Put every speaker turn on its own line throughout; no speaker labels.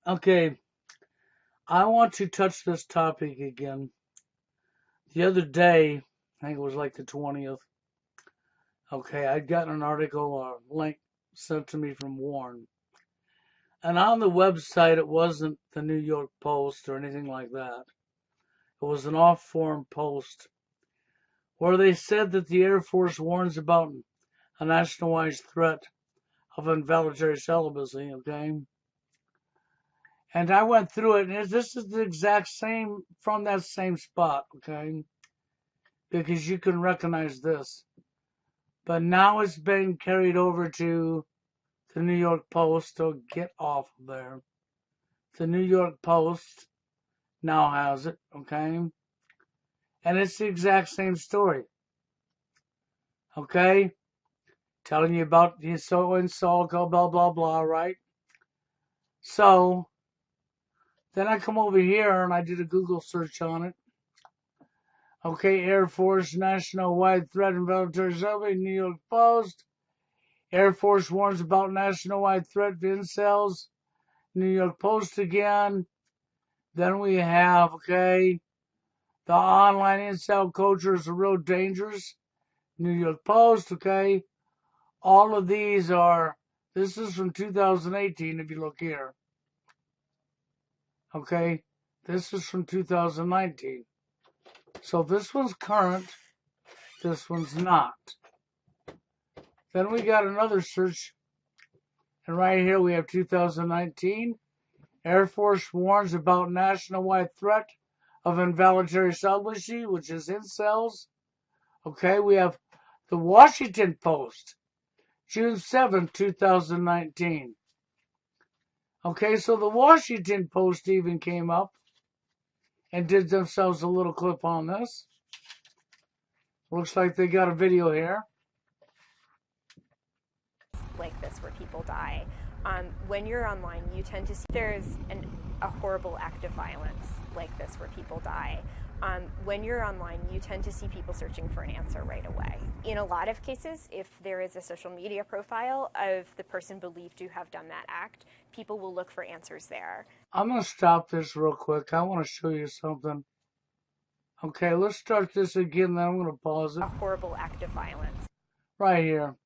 Okay, I want to touch this topic again. The other day, I think it was like the 20th, okay, I'd gotten an article or link sent to me from Warren. And on the website, it wasn't the New York Post or anything like that. It was an off-forum post where they said that the Air Force warns about a nationwide threat of involuntary celibacy, okay? And I went through it, and this is the exact same from that same spot, okay? Because you can recognize this. But now it's been carried over to the New York Post, so get off of there. The New York Post now has it, okay? And it's the exact same story, okay? Telling you about the so and so, blah, blah, blah, right? So then I come over here and I did a Google search on it. Okay, Air Force national-wide threat and military survey, New York Post. Air Force warns about national-wide threat to incels, New York Post again. Then we have, okay, the online incel culture is real dangerous, New York Post, okay. All of these are, this is from 2018 if you look here, okay. This is from 2019. So this one's current, this one's not. Then we got another search, and right here we have 2019. Air Force warns about nationwide threat of involuntary celibacy, which is incels. Okay, we have the Washington Post, June 7th, 2019. Okay, so the Washington Post even came up and did themselves a little clip on this. Looks like they got a video here.
Like this where people die. When you're online, you tend to see there's a horrible act of violence like this where people die. When you're online, you tend to see people searching for an answer right away. In a lot of cases, if there is a social media profile of the person believed to have done that act, people will look for answers there.
I'm going to stop this real quick. I want to show you something. Okay, let's start this again, then I'm going to pause it.
A horrible act of violence.
Right here.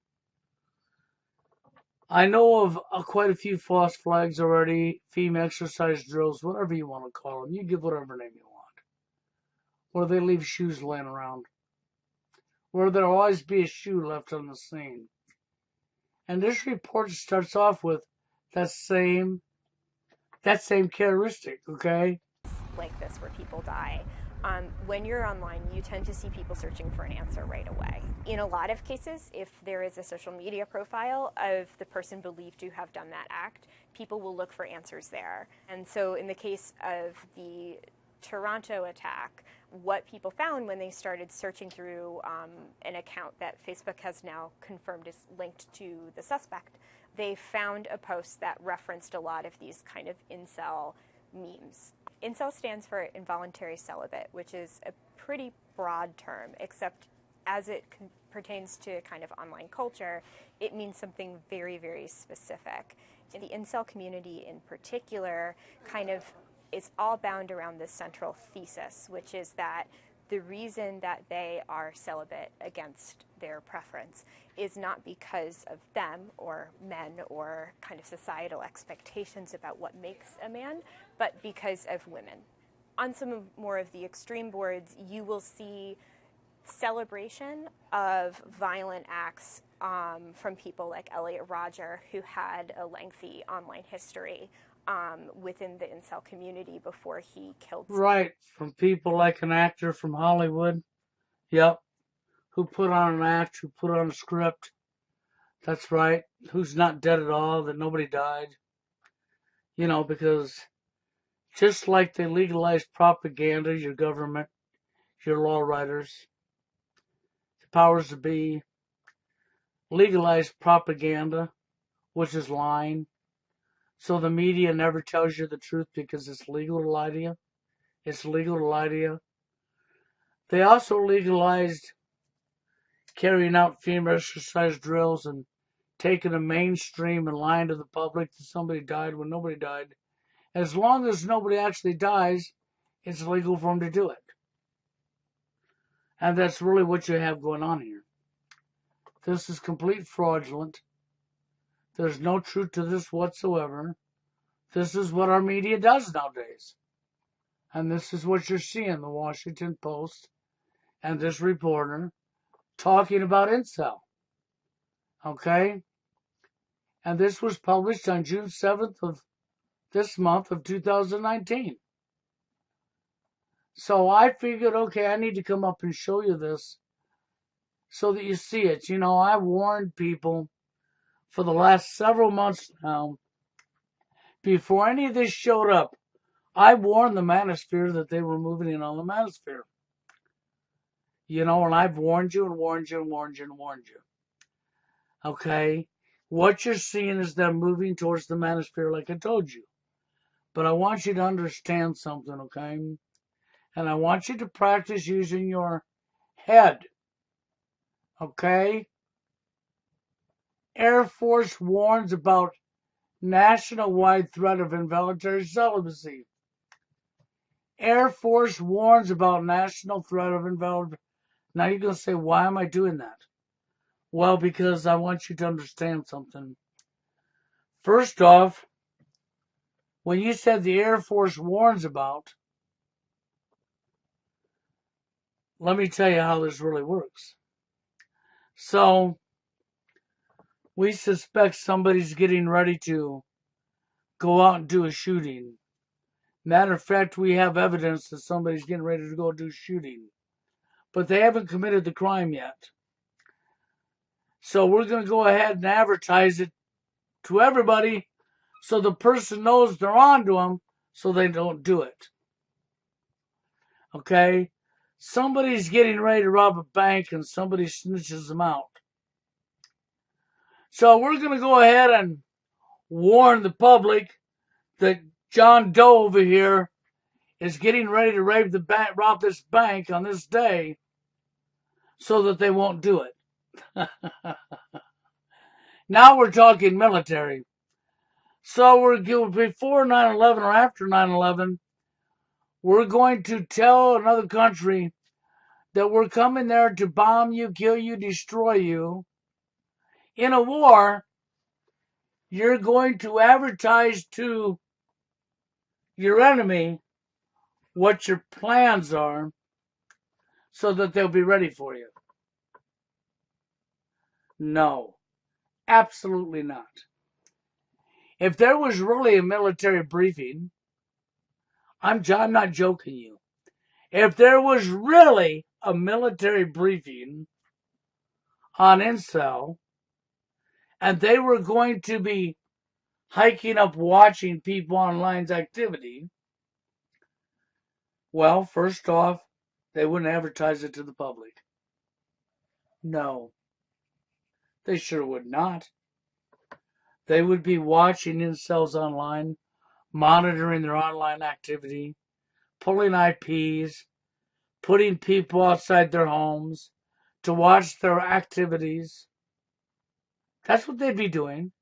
I know of quite a few false flags already, female exercise drills, whatever you want to call them. You give whatever name you want. Where they leave shoes laying around. Where there'll always be a shoe left on the scene. And this report starts off with that same characteristic, okay?
Like this where people die. When you're online, you tend to see people searching for an answer right away. In a lot of cases, if there is a social media profile of the person believed to have done that act, people will look for answers there. And so in the case of the Toronto attack, what people found when they started searching through an account that Facebook has now confirmed is linked to the suspect, they found a post that referenced a lot of these kind of incel memes. Incel stands for involuntary celibate, which is a pretty broad term, except as it pertains to kind of online culture, it means something very, very specific. The incel community in particular kind of is all bound around this central thesis, which is that the reason that they are celibate against their preference is not because of them or men or kind of societal expectations about what makes a man, but because of women. On some more of the extreme boards, you will see celebration of violent acts from people like Elliot Rodger, who had a lengthy online history within the incel community before he killed.
Right, from people like an actor from Hollywood, yep, who put on an act, who put on a script, that's right, who's not dead at all, that nobody died, you know, because just like they legalized propaganda, your government, your law writers, the powers that be, legalized propaganda, which is lying. So the media never tells you the truth because it's legal to lie to you. It's legal to lie to you. They also legalized carrying out female exercise drills and taking the mainstream and lying to the public that somebody died when nobody died. As long as nobody actually dies, it's legal for them to do it. And that's really what you have going on here. This is complete fraudulent. There's no truth to this whatsoever. This is what our media does nowadays. And this is what you're seeing, the Washington Post and this reporter talking about incel. Okay? And this was published on June 7th of this month of 2019. So I figured, okay, I need to come up and show you this so that you see it. You know, I warned people for the last several months now, before any of this showed up, I warned the manosphere that they were moving in on the manosphere. You know, and I've warned you and warned you and warned you and warned you. Okay? What you're seeing is them moving towards the manosphere like I told you. But I want you to understand something, okay? And I want you to practice using your head. Okay? Air Force warns about national-wide threat of involuntary celibacy. Air Force warns about national threat of involuntary. Now you're going to say, why am I doing that? Well, because I want you to understand something. First off, when you said the Air Force warns about, let me tell you how this really works. So, we suspect somebody's getting ready to go out and do a shooting. Matter of fact, we have evidence that somebody's getting ready to go do a shooting. But they haven't committed the crime yet. So we're going to go ahead and advertise it to everybody so the person knows they're on to them so they don't do it. Okay? Somebody's getting ready to rob a bank and somebody snitches them out. So we're going to go ahead and warn the public that John Doe over here is getting ready to rob this bank on this day so that they won't do it. Now we're talking military. So we're before 9/11 or after 9/11, we're going to tell another country that we're coming there to bomb you, kill you, destroy you. In a war, you're going to advertise to your enemy what your plans are so that they'll be ready for you. No, absolutely not. If there was really a military briefing, I'm not joking you. If there was really a military briefing on incel, and they were going to be hiking up watching people online's activity, well, first off, they wouldn't advertise it to the public. No, they sure would not. They would be watching incels online, monitoring their online activity, pulling IPs, putting people outside their homes to watch their activities. That's what they'd be doing.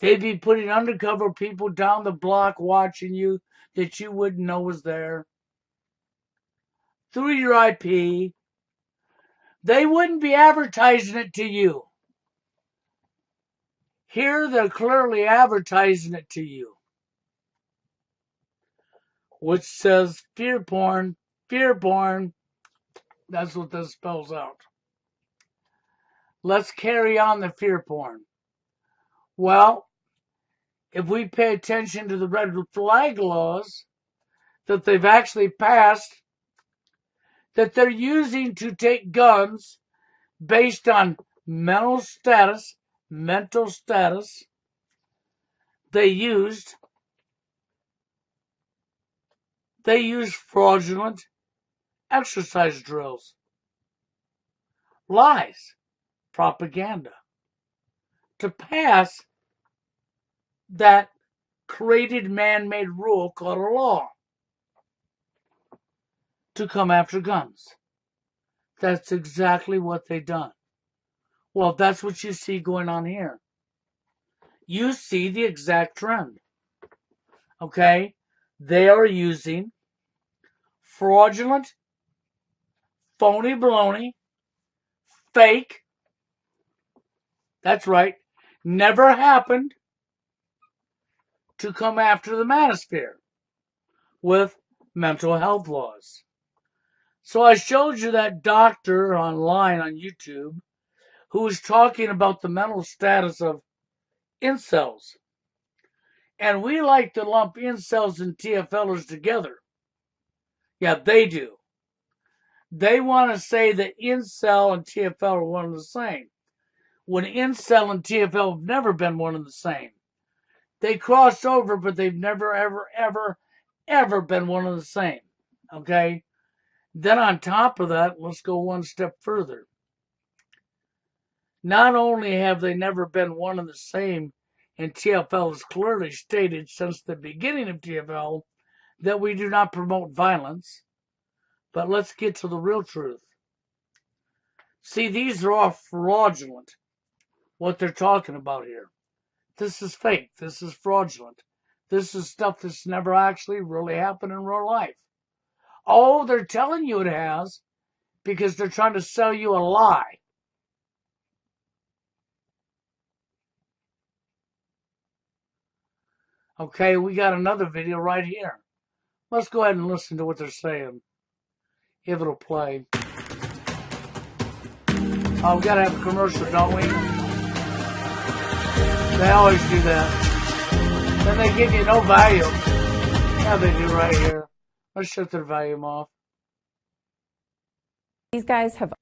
They'd be putting undercover people down the block watching you that you wouldn't know was there through your IP. They wouldn't be advertising it to you. Here they're clearly advertising it to you, which says fear porn, fear porn. That's what this spells out. Let's carry on the fear porn. Well, if we pay attention to the red flag laws that they've actually passed, that they're using to take guns based on mental status, they used fraudulent exercise drills, lies, propaganda to pass that created man-made rule called a law to come after guns. That's exactly what they done. Well, that's what you see going on here. You see the exact trend. Okay? They are using fraudulent, phony baloney, fake, that's right, never happened, to come after the manosphere with mental health laws. So I showed you that doctor online on YouTube who was talking about the mental status of incels. And we like to lump incels and TFLers together. Yeah, they do. They want to say that incel and TFL are one and the same, when incel and TFL have never been one and the same. They cross over, but they've never, ever, ever, ever been one and the same. Okay? Then on top of that, let's go one step further. Not only have they never been one and the same, and TFL has clearly stated since the beginning of TFL that we do not promote violence, but let's get to the real truth. See, these are all fraudulent, what they're talking about here. This is fake. This is fraudulent. This is stuff that's never actually really happened in real life. Oh, they're telling you it has because they're trying to sell you a lie. Okay, we got another video right here. Let's go ahead and listen to what they're saying. If it'll play. Oh, we gotta have a commercial, don't we? They always do that. Then they give you no value. Yeah, they do right here. Let's shut their volume off.
These guys have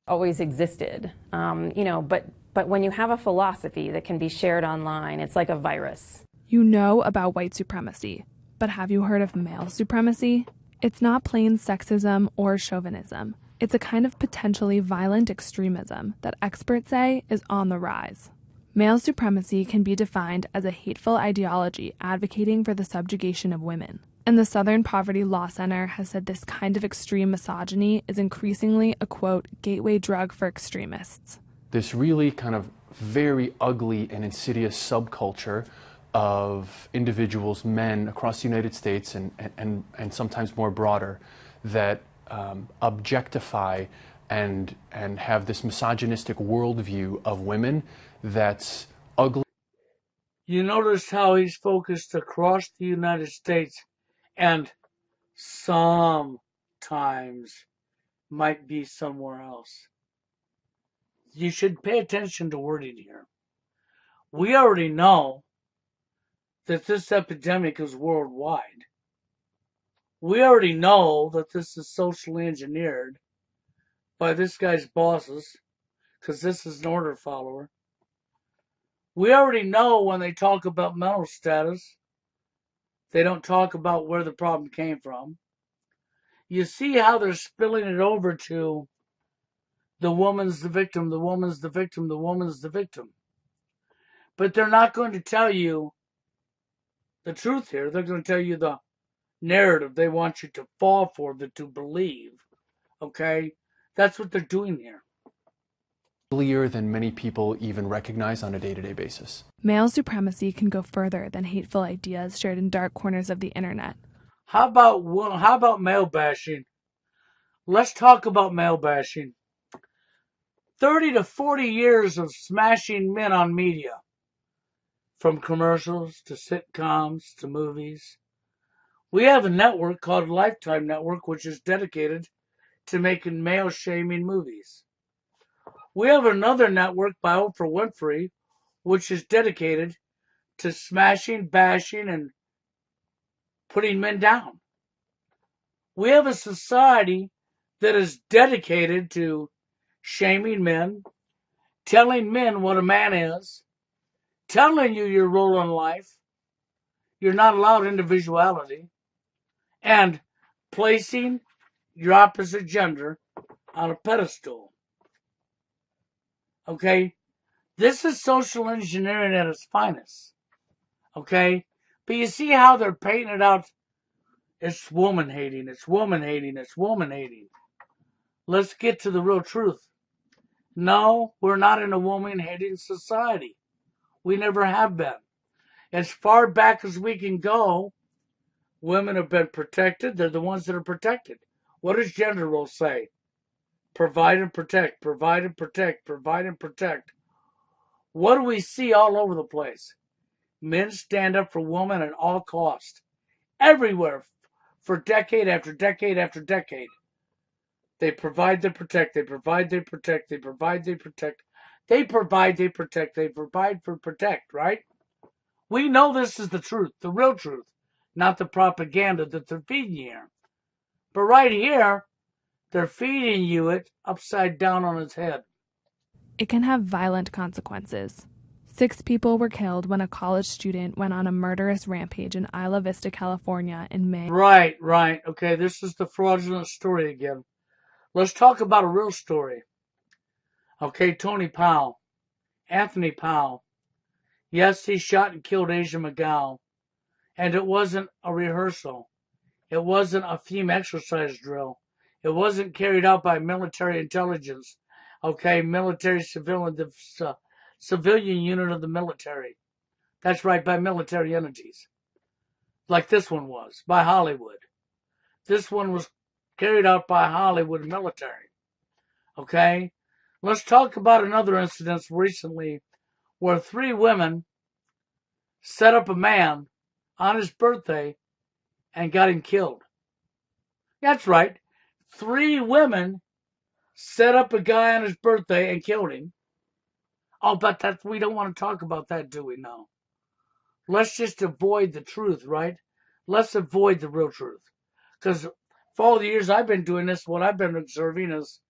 always existed, but when you have a philosophy that can be shared online, it's like a virus.
You know about white supremacy, but have you heard of male supremacy? It's not plain sexism or chauvinism. It's a kind of potentially violent extremism that experts say is on the rise. Male supremacy can be defined as a hateful ideology advocating for the subjugation of women. And the Southern Poverty Law Center has said this kind of extreme misogyny is increasingly a, quote, gateway drug for extremists.
This really kind of very ugly and insidious subculture of individuals, men across the United States and sometimes more broader, that objectify and have this misogynistic worldview of women that's ugly.
You notice how he's focused across the United States and sometimes might be somewhere else. You should pay attention to wording here. We already know that this epidemic is worldwide. We already know that this is socially engineered by this guy's bosses, because this is an order follower. We already know when they talk about mental status, they don't talk about where the problem came from. You see how they're spilling it over to the woman's the victim, the woman's the victim, the woman's the victim. But they're not going to tell you the truth here. They're going to tell you the narrative they want you to fall for, to believe. Okay? That's what they're doing here.
Uglier than many people even recognize on a day-to-day basis.
Male supremacy can go further than hateful ideas shared in dark corners of the internet.
How about male bashing? Let's talk about male bashing. 30 to 40 years of smashing men on media. From commercials to sitcoms to movies. We have a network called Lifetime Network, which is dedicated to making male-shaming movies. We have another network by Oprah Winfrey, which is dedicated to smashing, bashing, and putting men down. We have a society that is dedicated to shaming men, telling men what a man is, telling you your role in life, you're not allowed individuality, and placing your opposite gender on a pedestal. Okay? This is social engineering at its finest. Okay? But you see how they're painting it out? It's woman hating, it's woman hating, it's woman hating. Let's get to the real truth. No, we're not in a woman hating society. We never have been. As far back as we can go, Women have been protected. They're the ones that are protected. What does gender roles say? Provide and protect, provide and protect, provide and protect. What do we see all over the place? Men stand up for women at all cost. Everywhere. For decade after decade after decade. They provide, they protect, they provide, they protect, they provide, they protect. They provide, they protect, they provide for protect, right? We know this is the truth, the real truth, not the propaganda that they're feeding you here. But right here, they're feeding you it upside down on its head.
It can have violent consequences. 6 people were killed when a college student went on a murderous rampage in Isla Vista, California in May.
Right. Okay, this is the fraudulent story again. Let's talk about a real story. Okay, Tony Powell, Anthony Powell. Yes, he shot and killed Asia McGowan. And it wasn't a rehearsal. It wasn't a theme exercise drill. It wasn't carried out by military intelligence. Okay, military civilian, the civilian unit of the military. That's right, by military entities. Like this one was, by Hollywood. This one was carried out by Hollywood military. Okay? Let's talk about another incident recently where 3 women set up a man on his birthday and got him killed. That's right. 3 women set up a guy on his birthday and killed him. Oh, but we don't want to talk about that, do we? No. Let's just avoid the truth, right? Let's avoid the real truth. Because for all the years I've been doing this, what I've been observing is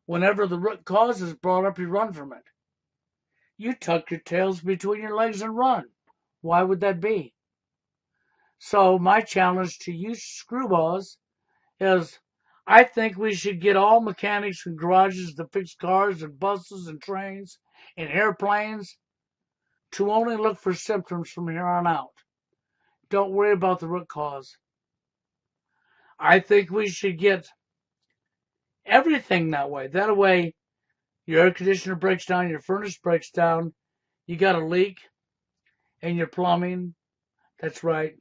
whenever the root cause is brought up, you run from it. You tuck your tails between your legs and run. Why would that be? So my challenge to you screwballs is I think we should get all mechanics and garages to fix cars and buses and trains and airplanes to only look for symptoms from here on out. Don't worry about the root cause. I think we should get everything that way. That way, your air conditioner breaks down, your furnace breaks down, you got a leak in your plumbing. That's right.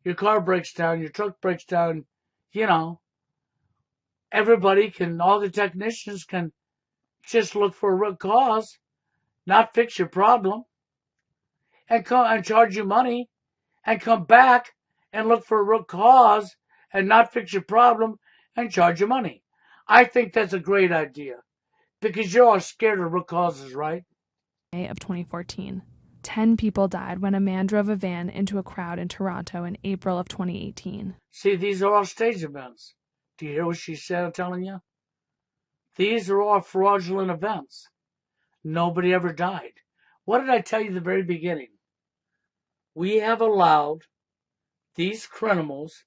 Your car breaks down, your truck breaks down. You know, everybody can, all the technicians can just look for a root cause, not fix your problem, and come and charge you money, and come back and look for a root cause and not fix your problem and charge you money. I think that's a great idea because you're all scared of root causes, right?
May of 2014. 10 people died when a man drove a van into a crowd in Toronto in April of 2018.
See, these are all stage events. Do you hear what she said? I'm telling you. These are all fraudulent events. Nobody ever died. What did I tell you at the very beginning? We have allowed these criminals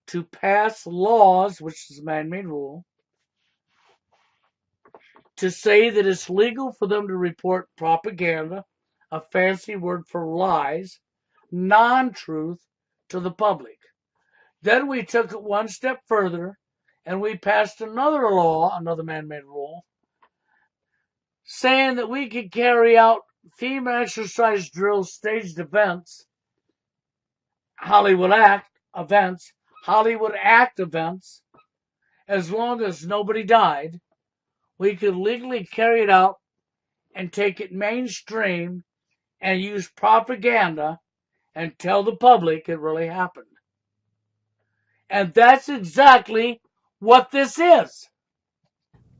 to pass laws, which is a man-made rule, to say that it's legal for them to report propaganda, a fancy word for lies, non-truth, to the public. Then we took it one step further and we passed another law, another man-made rule, saying that we could carry out theme exercise drills, staged events, Hollywood Act events, as long as nobody died. We could legally carry it out and take it mainstream and use propaganda and tell the public it really happened. And that's exactly what this is.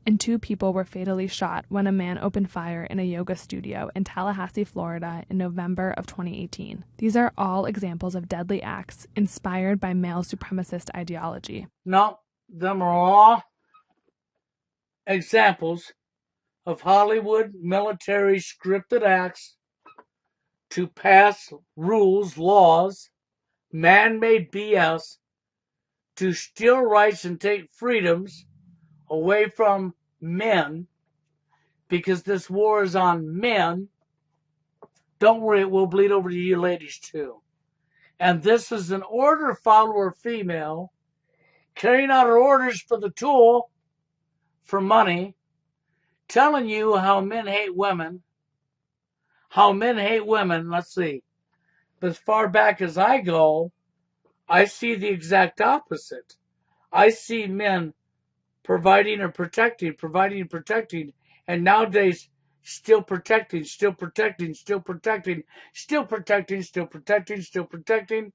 And 2 people were fatally shot when a man opened fire in a yoga studio in Tallahassee, Florida in November of 2018. These are all examples of deadly acts inspired by male supremacist ideology.
No, them are all examples of Hollywood military scripted acts to pass rules, laws, man-made BS, to steal rights and take freedoms away from men, because this war is on men. Don't worry, it will bleed over to you ladies too. And this is an order follower female carrying out her orders for the tool for money, telling you how men hate women. Let's see. As far back as I go, I see the exact opposite. I see men providing and protecting, and nowadays still protecting, still protecting, still protecting, still protecting, still protecting, still protecting.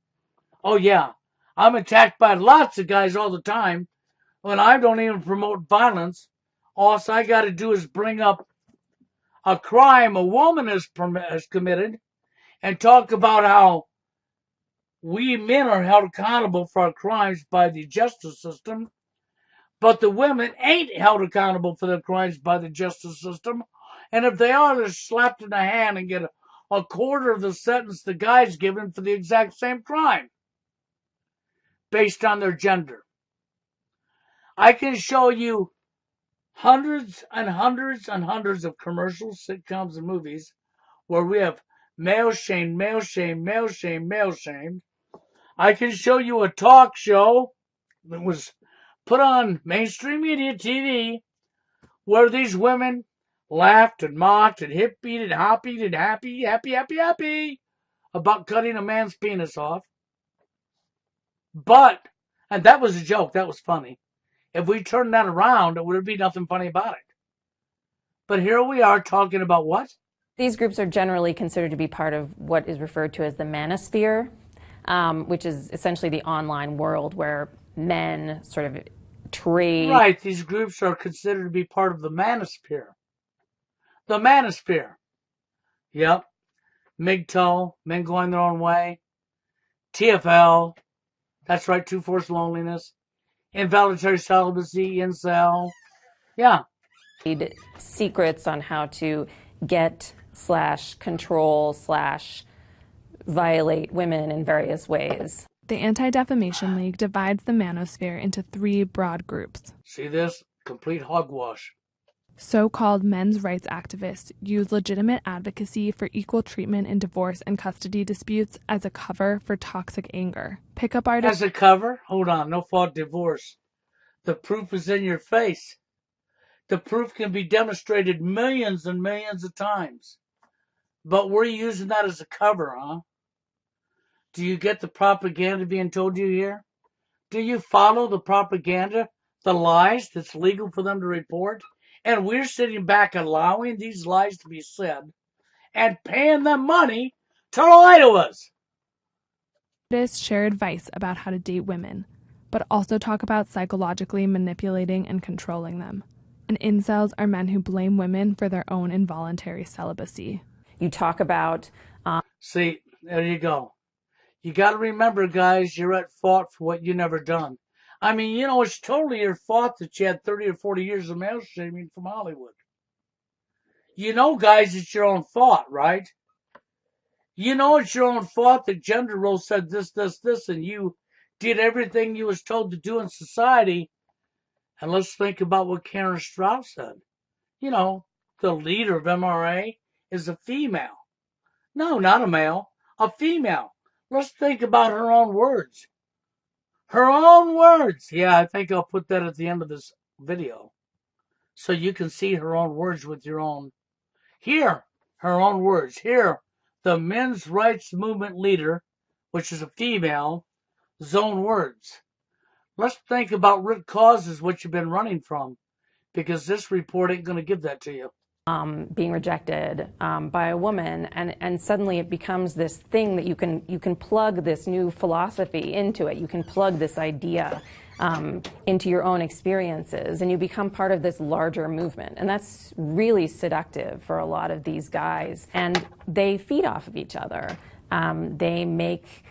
Oh yeah, I'm attacked by lots of guys all the time when I don't even promote violence. All I got to do is bring up a crime a woman has committed and talk about how we men are held accountable for our crimes by the justice system, but the women ain't held accountable for their crimes by the justice system. And if they are, they're slapped in the hand and get a quarter of the sentence the guy's given for the exact same crime based on their gender. I can show you hundreds and hundreds and hundreds of commercials, sitcoms, and movies where we have male shame, male shame, male shame, male shame. I can show you a talk show that was put on mainstream media TV where these women laughed and mocked and hip-beat and hop-beat and happy about cutting a man's penis off. But, and that was a joke, that was funny. If we turned that around, it would be nothing funny about it. But here we are talking about what?
These groups are generally considered to be part of what is referred to as the manosphere, which is essentially the online world where men sort of trade.
Right, these groups are considered to be part of the manosphere. The manosphere. Yep. MGTOW, men going their own way. TFL. That's right, True Force Loneliness. Involuntary celibacy, incel. Yeah.
Secrets on how to get / control / violate women in various ways.
The Anti-Defamation League divides the manosphere into 3 broad groups.
See this? Complete hogwash.
So-called men's rights activists use legitimate advocacy for equal treatment in divorce and custody disputes as a cover for toxic anger. Pickup artists...
As a cover? Hold on, no fault divorce. The proof is in your face. The proof can be demonstrated millions and millions of times. But we're using that as a cover, huh? Do you get the propaganda being told you here? Do you follow the propaganda, the lies that's legal for them to report? And we're sitting back allowing these lies to be said and paying them money to lie to us.
Artists share advice about how to date women, but also talk about psychologically manipulating and controlling them. And incels are men who blame women for their own involuntary celibacy.
You talk about...
See, there you go. You got to remember, guys, you're at fault for what you never done. I mean, you know, it's totally your fault that you had 30 or 40 years of male shaming from Hollywood. You know, guys, it's your own fault, right? You know it's your own fault that gender roles said this, and you did everything you was told to do in society. And let's think about what Karen Strauss said. You know, the leader of MRA is a female. No, not a male, a female. Let's think about her own words. Her own words. Yeah, I think I'll put that at the end of this video. So you can see her own words with your own. Hear her own words. Hear the men's rights movement leader, which is a female, own words. Let's think about root causes, what you've been running from, because this report ain't going to give that to you.
Being rejected by a woman, and suddenly it becomes this thing that you can plug this new philosophy into it. You can plug this idea into your own experiences, and you become part of this larger movement. And that's really seductive for a lot of these guys. And they feed off of each other. They make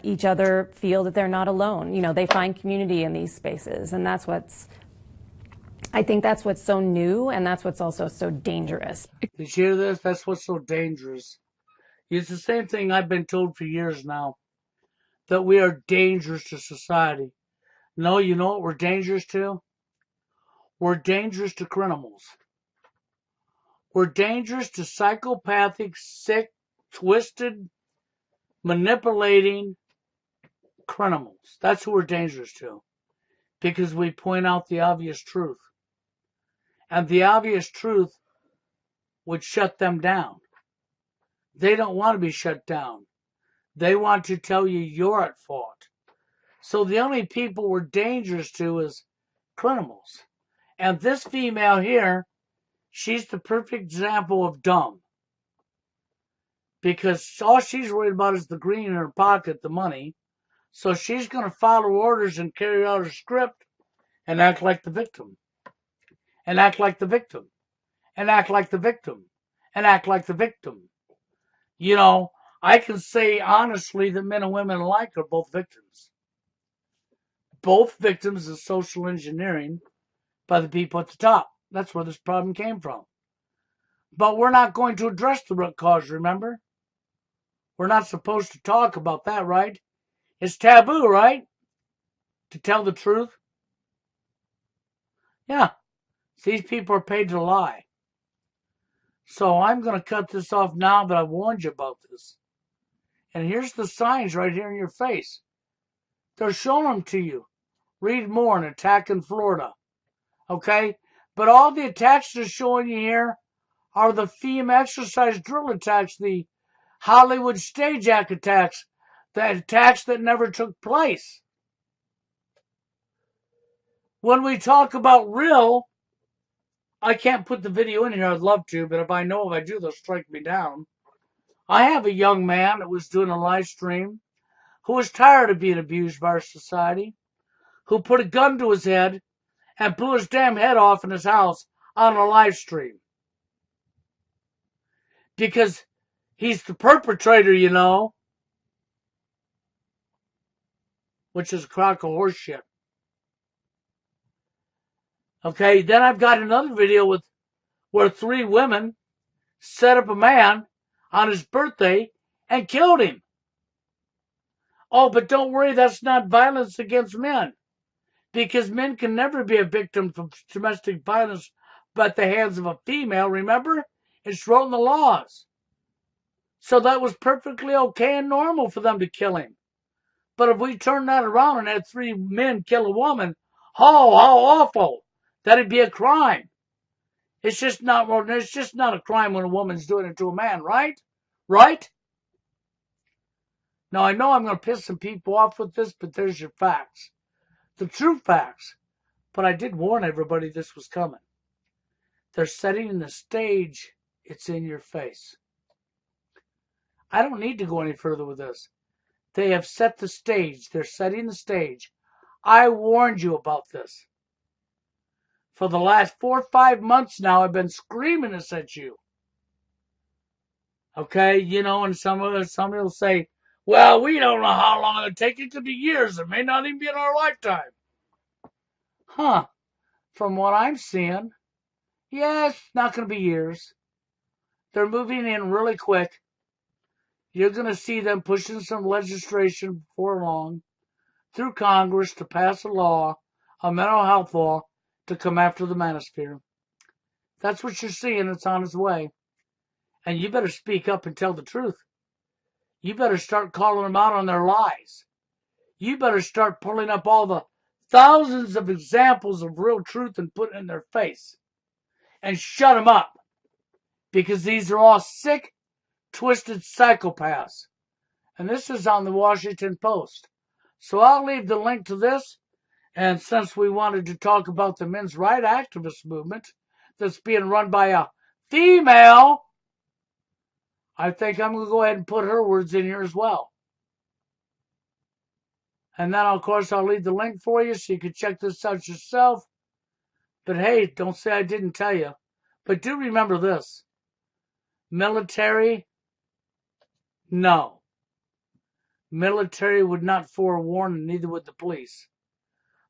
each other feel that they're not alone. You know, they find community in these spaces, and I think that's what's so new, and that's what's also so dangerous.
Did you hear this? That's what's so dangerous. It's the same thing I've been told for years now, that we are dangerous to society. No, you know what we're dangerous to? We're dangerous to criminals. We're dangerous to psychopathic, sick, twisted, manipulating criminals. That's who we're dangerous to, because we point out the obvious truth. And the obvious truth would shut them down. They don't want to be shut down. They want to tell you you're at fault. So the only people we're dangerous to is criminals. And this female here, she's the perfect example of dumb. Because all she's worried about is the green in her pocket, the money. So she's going to follow orders and carry out her script and act like the victim. And act like the victim. And act like the victim. And act like the victim. You know, I can say honestly that men and women alike are both victims. Both victims of social engineering by the people at the top. That's where this problem came from. But we're not going to address the root cause, remember? We're not supposed to talk about that, right? It's taboo, right? To tell the truth. Yeah, these people are paid to lie. So I'm going to cut this off now, but I warned you about this. And here's the signs right here in your face. They're showing them to you. Read more, an attack in Florida. Okay? But all the attacks they're showing you here are the FEMA exercise drill attacks, the Hollywood stage act attacks, the attacks that never took place. When we talk about real, I can't put the video in here, I'd love to, but if I do, they'll strike me down. I have a young man that was doing a live stream who was tired of being abused by our society, who put a gun to his head and blew his damn head off in his house on a live stream. Because he's the perpetrator, you know, which is a crock of horse shit. Okay, then I've got another video where 3 women set up a man on his birthday and killed him. Oh, but don't worry, that's not violence against men. Because men can never be a victim of domestic violence at the hands of a female, remember? It's wrote in the laws. So that was perfectly okay and normal for them to kill him. But if we turn that around and had 3 men kill a woman, how awful. That'd be a crime. It's just not a crime when a woman's doing it to a man, right? Right? Now I know I'm going to piss some people off with this, but there's your facts. The true facts. But I did warn everybody this was coming. They're setting the stage. It's in your face. I don't need to go any further with this. They have set the stage. They're setting the stage. I warned you about this. For the last 4 or 5 months now, I've been screaming this at you. Okay, you know, and somebody will say, well, we don't know how long it'll take. It could be years. It may not even be in our lifetime. Huh. From what I'm seeing, yes, not going to be years. They're moving in really quick. You're going to see them pushing some legislation before long through Congress to pass a law, a mental health law, to come after the manosphere. That's what you're seeing. It's on its way. And you better speak up and tell the truth. You better start calling them out on their lies. You better start pulling up all the thousands of examples of real truth and put it in their face. And shut them up. Because these are all sick, twisted psychopaths. And this is on the Washington Post. So I'll leave the link to this. And since we wanted to talk about the men's rights activist movement that's being run by a female, I think I'm going to go ahead and put her words in here as well. And then, of course, I'll leave the link for you so you can check this out yourself. But hey, don't say I didn't tell you. But do remember this. Military, no. Military would not forewarn, and neither would the police.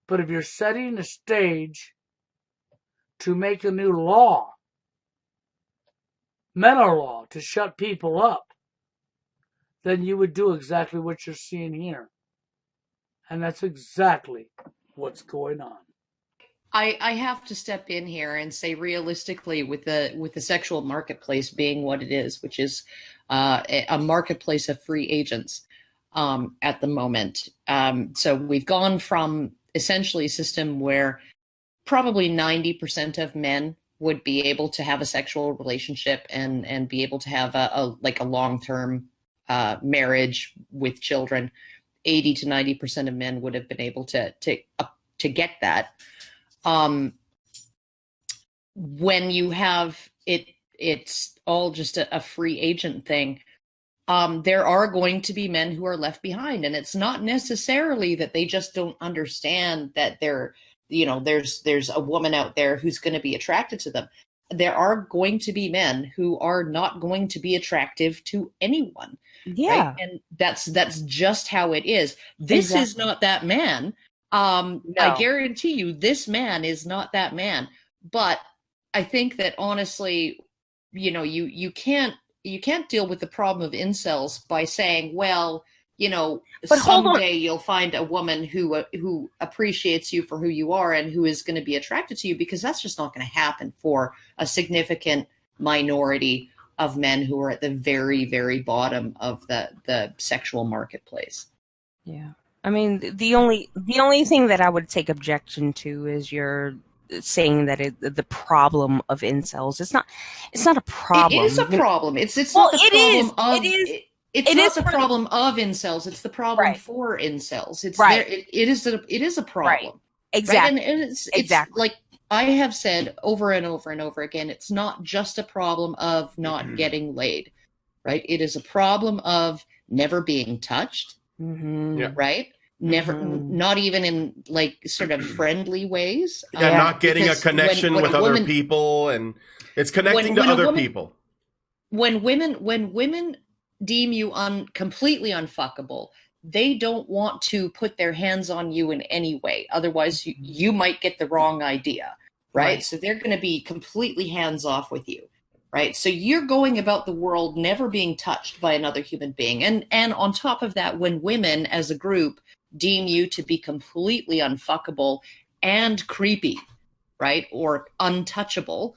But if you're setting a stage to make a new law, mental law, to shut people up, then you would do exactly what you're seeing here. And that's exactly what's going on.
I have to step in here and say realistically, with the sexual marketplace being what it is, which is a marketplace of free agents at the moment. So we've gone from essentially a system where probably 90% of men would be able to have a sexual relationship and be able to have a long-term marriage with children, 80 to 90% of men would have been able to get that. When you have it's all just a free agent thing. There are going to be men who are left behind, and it's not necessarily that they just don't understand that there's a woman out there who's going to be attracted to them. There are going to be men who are not going to be attractive to anyone.
Yeah.
Right? And that's just how it is. This is not that man.
No.
I guarantee you this man is not that man. But I think that honestly, you can't deal with the problem of incels by saying, well, but someday you'll find a woman who appreciates you for who you are and who is going to be attracted to you, because that's just not going to happen for a significant minority of men who are at the very, very bottom of the sexual marketplace.
Yeah. I mean, the only thing that I would take objection to is your saying that the problem of incels. It's not a problem.
It is a problem. It's not the problem of it's not the problem of incels. It's the problem for incels. It's there. It is a problem.
Right. Exactly.
Right? And it's like I have said over and over and over again. It's not just a problem of not getting laid, right? It is a problem of never being touched, right? Never, not even in like sort of friendly ways.
Not getting a connection with other people, and it's connecting to other people.
When women deem you completely unfuckable, they don't want to put their hands on you in any way. Otherwise, you might get the wrong idea, right? So they're going to be completely hands off with you, right? So you're going about the world never being touched by another human being, and on top of that, when women as a group deem you to be completely unfuckable and creepy, right, or untouchable,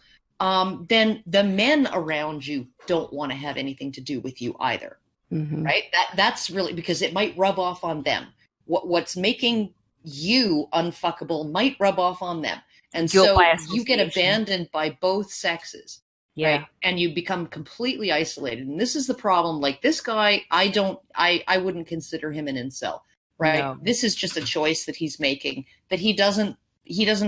then the men around you don't want to have anything to do with you either, right? That's really because it might rub off on them. What's making you unfuckable might rub off on them, and so you get abandoned by both sexes, right? And you become completely isolated. And this is the problem. Like this guy, I wouldn't consider him an incel. Right. No. This is just a choice that he's making, that he doesn't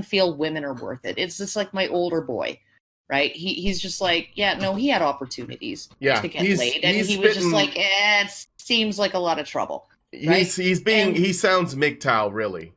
feel women are worth it. It's just like my older boy, right? He's just like, he had opportunities to get laid, and he was just like, it seems like a lot of trouble. Right?
He sounds MGTOW, really.